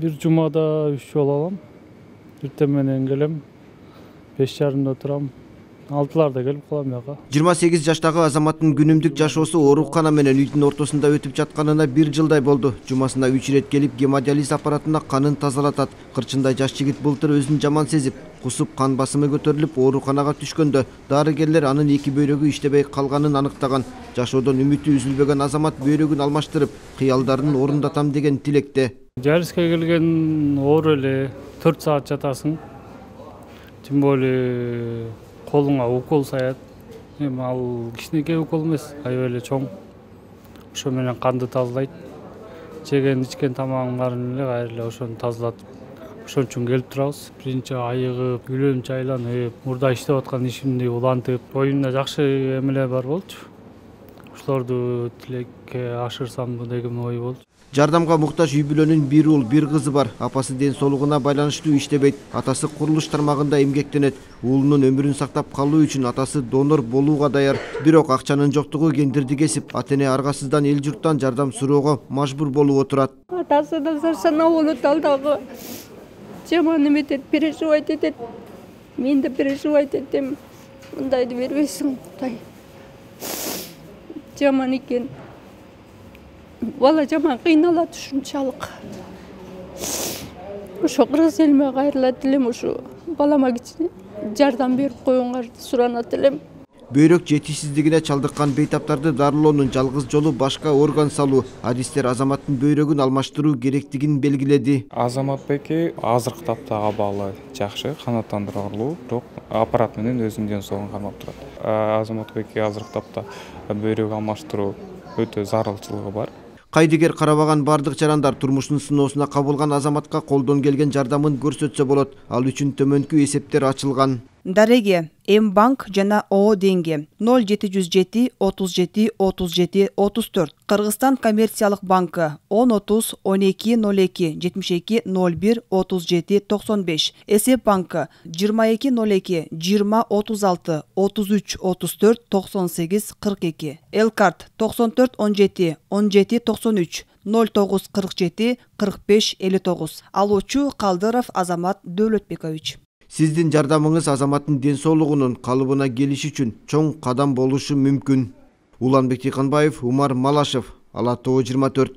Bir cumada 3 yol alam. Ertemenen gelem. 5:30'da oturam. 6'larda gelip kalam yaka. 28 жаштагы азаматтын күнүмдүк жашоосу оорукана менен үйдүн ортосунда өтүп жатканына 1 жылдай болду. Жумасына 3 ирет келип гемодиализ аппаратына канын тазалатат. Кырчындай жаш жигит былтыр өзүн жаман сезип, кусуп кан басымы көтөрүлүп ооруканага түшкөндө дарыгерлер анын 2 бөйрөгү иштебей калганын аныктаган. Жашоодон үмүтү үзүлбөгөн азамат бөйрөгүн алмаштырып, кыялдарын орундатам деген тилекте. Жарысқа келген оор эле 4 саат жатасың. Тем более колуңа укол саят. Эми ал кичинекей укол эмес, аябай эле чоң. Ошо менен канды тазалайт. Жеген ичкен тамагың баарын эле кайра эле ошону тазалатып, ошон үчүн келип турабыз. Биринчи айыгып, күлөмчү айланып, мурда иштеп аткан ишимди улантып, оюмда жакшы эмелер бар болчу. Ошолорду тилекке ашырсам деген ой болчу. Жардамга муктаж үй бүлөнүн 1 уул 1 кызы бар. Апасы ден соолугуна байланыштуу иштебейт. Атасы курулуш тармагында эмгектенет. Уулунун өмүрүн сактап калуу үчүн атасы донор болууга даяр. Бирок акчанын жоктугу кендирди кесип, ата-эне аргасыздан эл журттан жардам суроого мажбур болуп отурат. Атасы да сарсана болот алдагы. Жаман эметет, переживать этет. Мен да переживать этем. Мындайды бербейсиң, Кудай. Жаман экен. Бала жаман кыйналат ушунчалык. Ошо кыргыз элиме кайрылат элем, ошо балама кичине жардам берип коюңарды суранат элем. Бөйрөк жетишсиздигине чалдыккан бейтаптарды дарылоонун жалгыз жолу башка орган салуу. Адистер азаматтын бөйрөгүн алмаштыруу керектигин белгиледи. Азаматбеки азыркы таптагы абалы жакшы, канааттандырылуу, бирок аппарат менен өзүнүн ден соолугун кармап турат. Азаматбеки азыркы тапта бөйрөк алмаштыруу өтө зарылчылыгы бар. Кайдыгер карабаган бардык жарандар турмушунун сыноосуна кабылган азаматка колдон келген жардамын көрсөтсө болот. Ал үчүн төмөнкү эсептер ачылган. Дареге, М-банк жана ООО Денге 0707 37 37 34. Кыргызстан коммерциялык банкы 1030 12 02 72 01 37 95. Эсеп банкы 2202 20 36 33 34 98 42. Элкарт 94 17 17 93 09 47 45 59. Алуучу Калдыров Азамат Дөөлөтбекович. Сиздин жардамыңыз азаматтын ден соолугунун калыбына келиши үчүн чоң кадам болушу мүмкүн. Уланбек Тыйканбаев, Умар Малашев, Ала Тоо 24.